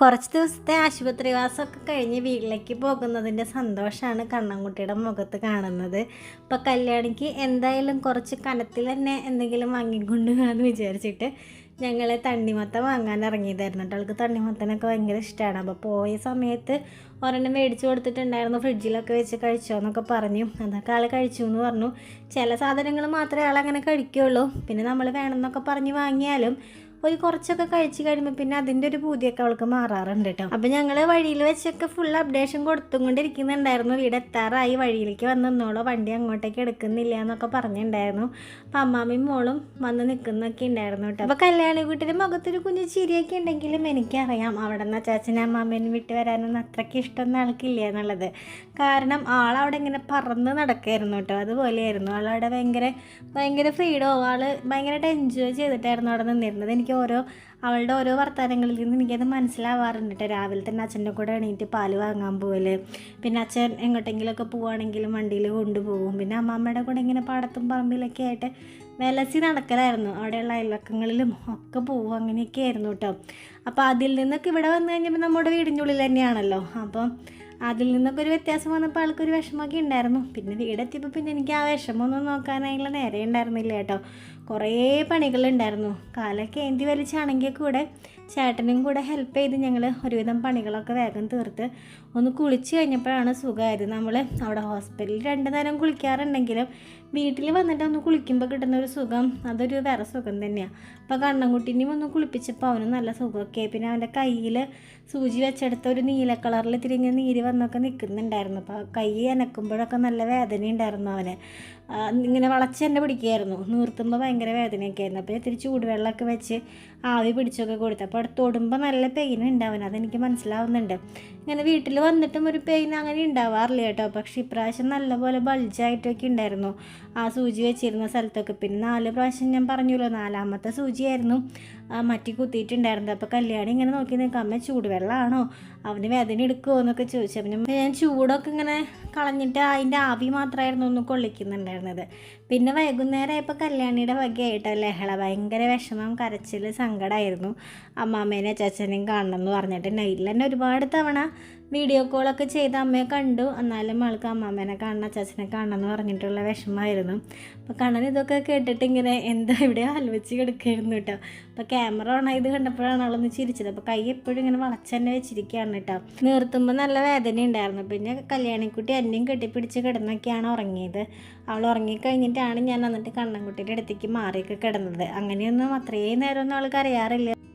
കുറച്ച് ദിവസത്തെ ആശുപത്രിവാസമൊക്കെ കഴിഞ്ഞ് വീട്ടിലേക്ക് പോകുന്നതിൻ്റെ സന്തോഷമാണ് കണ്ണൻകുട്ടിയുടെ മുഖത്ത് കാണുന്നത്. ഇപ്പോൾ കല്യാണിക്ക് എന്തായാലും കുറച്ച് കനത്തിൽ തന്നെ എന്തെങ്കിലും വാങ്ങിക്കൊണ്ട് എന്ന് വിചാരിച്ചിട്ട് ഞങ്ങൾ തണ്ണിമത്തൻ വാങ്ങാൻ ഇറങ്ങിയതായിരുന്നു കേട്ടോ. അവൾക്ക് തണ്ണിമത്തനൊക്കെ ഭയങ്കര ഇഷ്ടമാണ്. അപ്പോൾ പോയ സമയത്ത് ഒരെണ്ണം മേടിച്ച് കൊടുത്തിട്ടുണ്ടായിരുന്നു, ഫ്രിഡ്ജിലൊക്കെ വെച്ച് കഴിച്ചോ എന്നൊക്കെ പറഞ്ഞു. അതൊക്കെ ആൾ കഴിച്ചു എന്ന് പറഞ്ഞു. ചില സാധനങ്ങൾ മാത്രമേ ആളങ്ങനെ കഴിക്കുകയുള്ളൂ. പിന്നെ നമ്മൾ വേണമെന്നൊക്കെ പറഞ്ഞ് വാങ്ങിയാലും ഒരു കുറച്ചൊക്കെ കഴിച്ച് കഴിയുമ്പോൾ പിന്നെ അതിൻ്റെ ഒരു പൂതിയൊക്കെ അവൾക്ക് മാറാറുണ്ട് കേട്ടോ. അപ്പോൾ ഞങ്ങൾ വഴിയിൽ വെച്ചൊക്കെ ഫുൾ അപ്ഡേഷൻ കൊടുത്തുകൊണ്ടിരിക്കുന്നുണ്ടായിരുന്നു. വീട് എത്താറായി, വഴിയിലേക്ക് വന്ന് നിന്നോളോ, വണ്ടി അങ്ങോട്ടേക്ക് എടുക്കുന്നില്ല എന്നൊക്കെ പറഞ്ഞിട്ടുണ്ടായിരുന്നു. അപ്പം അമ്മാമ്മയും മോളും വന്ന് നിൽക്കുന്നൊക്കെ ഉണ്ടായിരുന്നു കേട്ടോ. അപ്പോൾ കല്യാണി കുട്ടിയുടെ മുഖത്തൊരു കുഞ്ഞു ചിരിയൊക്കെ ഉണ്ടെങ്കിലും എനിക്കറിയാം അവിടെ നിന്ന് അച്ചാച്ചനെ അമ്മാമ്മേനെ വിട്ട് വരാനൊന്നും അത്രയ്ക്ക് ഇഷ്ടമൊന്നും ആൾക്കില്ല എന്നുള്ളത്. കാരണം ആളവിടെ ഇങ്ങനെ പറന്ന് നടക്കായിരുന്നു കേട്ടോ. അതുപോലെയായിരുന്നു ആളവിടെ ഭയങ്കര ഫ്രീഡോ, ആൾ ഭയങ്കരമായിട്ട് എൻജോയ് ചെയ്തിട്ടായിരുന്നു അവിടെ നിന്നിരുന്നത്. എനിക്ക് അവളുടെ ഓരോ വർത്തമാനങ്ങളിൽ നിന്ന് എനിക്കത് മനസ്സിലാവാറുണ്ട് കേട്ടോ. രാവിലെ തന്നെ അച്ഛൻ്റെ കൂടെ എണീറ്റ് പാല് വാങ്ങാൻ പോകല്, പിന്നെ അച്ഛൻ എങ്ങോട്ടെങ്കിലുമൊക്കെ പോവുകയാണെങ്കിലും വണ്ടിയിൽ കൊണ്ടുപോകും, പിന്നെ അമ്മാമ്മയുടെ കൂടെ ഇങ്ങനെ പാടത്തും പറമ്പിലൊക്കെ ആയിട്ട് വിലസി നടക്കലായിരുന്നു. അവിടെയുള്ള അയൽവക്കങ്ങളിലും ഒക്കെ പോവും, അങ്ങനെയൊക്കെ ആയിരുന്നു കേട്ടോ. അപ്പോൾ അതിൽ നിന്നൊക്കെ ഇവിടെ വന്നു കഴിഞ്ഞപ്പോൾ നമ്മുടെ വീടിൻ്റെ ഉള്ളിൽ തന്നെയാണല്ലോ. അപ്പം അതിൽ നിന്നൊക്കെ ഒരു വ്യത്യാസം വന്നപ്പോൾ ആൾക്കൊരു വിഷമമൊക്കെ ഉണ്ടായിരുന്നു. പിന്നെ വീടെത്തിയപ്പോൾ പിന്നെ എനിക്ക് ആ വിഷമമൊന്നും നോക്കാനായുള്ള നേരെ ഉണ്ടായിരുന്നില്ല കേട്ടോ. കുറേ പണികളുണ്ടായിരുന്നു. കാലൊക്കെ ഏന്തി വലിച്ചാണെങ്കിൽ കൂടെ ചേട്ടനും കൂടെ ഹെൽപ്പ് ചെയ്ത് ഞങ്ങൾ ഒരുവിധം പണികളൊക്കെ വേഗം തീർത്ത് ഒന്ന് കുളിച്ച് കഴിഞ്ഞപ്പോഴാണ് സുഖമായത്. നമ്മൾ അവിടെ ഹോസ്പിറ്റലിൽ 2 നേരം കുളിക്കാറുണ്ടെങ്കിലും വീട്ടിൽ വന്നിട്ട് ഒന്ന് കുളിക്കുമ്പോൾ കിട്ടുന്ന ഒരു സുഖം അതൊരു വേറെ സുഖം തന്നെയാണ്. അപ്പോൾ കണ്ണൻകുട്ടീനെയും ഒന്ന് കുളിപ്പിച്ചപ്പോൾ അവന് നല്ല സുഖമൊക്കെ. പിന്നെ അവൻ്റെ കയ്യിൽ സൂചി വെച്ചെടുത്ത ഒരു നീല കളറിൽ തിരിഞ്ഞ് നീര് വന്നൊക്കെ നിൽക്കുന്നുണ്ടായിരുന്നു. അപ്പോൾ കൈ അനക്കുമ്പോഴൊക്കെ നല്ല വേദന ഉണ്ടായിരുന്നു. അവന് ഇങ്ങനെ വളച്ച് തന്നെ പിടിക്കുകയായിരുന്നു, നീർത്തുമ്പോൾ ഭയങ്കര വേദനയൊക്കെ ആയിരുന്നു. അപ്പോൾ ഇത്തിരി ചൂടുവെള്ളമൊക്കെ വെച്ച് ആവി പിടിച്ചൊക്കെ കൊടുത്തു. അപ്പോൾ അവിടെ തൊടുമ്പോൾ നല്ല പെയിൻ ഉണ്ടാവും, അതെനിക്ക് മനസ്സിലാവുന്നുണ്ട്. ഇങ്ങനെ വീട്ടിൽ വന്നിട്ടും ഒരു പെയിൻ അങ്ങനെ ഉണ്ടാവാറില്ല കേട്ടോ. പക്ഷേ ഇപ്രാവശ്യം നല്ലപോലെ ബൾജായിട്ടൊക്കെ ഉണ്ടായിരുന്നു ആ സൂചി വെച്ചിരുന്ന സ്ഥലത്തൊക്കെ. പിന്നെ 4 പ്രാവശ്യം ഞാൻ പറഞ്ഞല്ലോ, 4ാമത്തെ സൂചിയായിരുന്നു മറ്റി കുത്തിയിട്ടുണ്ടായിരുന്നത്. അപ്പോൾ കല്യാണി ഇങ്ങനെ നോക്കി നിൽക്കാം, അമ്മ ചൂടുവെള്ളമാണോ, അവന് വേദന എടുക്കുമോ എന്നൊക്കെ ചോദിച്ചു. അപ്പം ഞാൻ ചൂടൊക്കെ ഇങ്ങനെ കളഞ്ഞിട്ട് അതിൻ്റെ ആവി മാത്രമായിരുന്നു ഒന്ന് കൊള്ളിക്കുന്നുണ്ടായിരുന്നത്. പിന്നെ വൈകുന്നേരമായപ്പോൾ കല്യാണിയുടെ വകയായിട്ടോ ലഹള, ഭയങ്കര വിഷമം, കരച്ചിൽ, സങ്കടമായിരുന്നു. അമ്മാമ്മേനെ അച്ചാച്ചനെയും കാണണം എന്ന് പറഞ്ഞിട്ട് നൈറ്റിൽ തന്നെ ഒരുപാട് തവണ വീഡിയോ കോളൊക്കെ ചെയ്ത് അമ്മയെ കണ്ടു. എന്നാലും ആൾക്ക് അമ്മാമ്മേനെ കാണണം, അച്ചാച്ചനെ കാണണം എന്ന് പറഞ്ഞിട്ടുള്ള വിഷമമായിരുന്നു. അപ്പോൾ കണ്ണൻ ഇതൊക്കെ കേട്ടിട്ട് ഇങ്ങനെ എന്താ ഇവിടെ ആലോചിച്ച് കിടക്കായിരുന്നു കേട്ടോ. അപ്പോൾ ക്യാമറ ഓൺ ആയത് കണ്ടപ്പോഴാണ് ആളൊന്ന് ചിരിച്ചത്. അപ്പോൾ കൈ എപ്പോഴും ഇങ്ങനെ വളച്ചെന്നെ വെച്ചിരിക്കുകയാണ് കേട്ടോ. നിർത്തുമ്പോൾ നല്ല വേദന ഉണ്ടായിരുന്നു. പിന്നെ കല്യാണിക്കുട്ടി എന്നെയും കെട്ടിപ്പിടിച്ച് കിടന്നൊക്കെയാണ് ഉറങ്ങിയത്. അവൾ ഉറങ്ങിക്കഴിഞ്ഞിട്ടാണ് ഞാൻ എന്നിട്ട് കണ്ണൻകുട്ടിയുടെ അടുത്തേക്ക് മാറിയൊക്കെ കിടന്നത്. അങ്ങനെയൊന്നും അത്രയും നേരമൊന്നും അവൾക്ക് അറിയാറില്ല.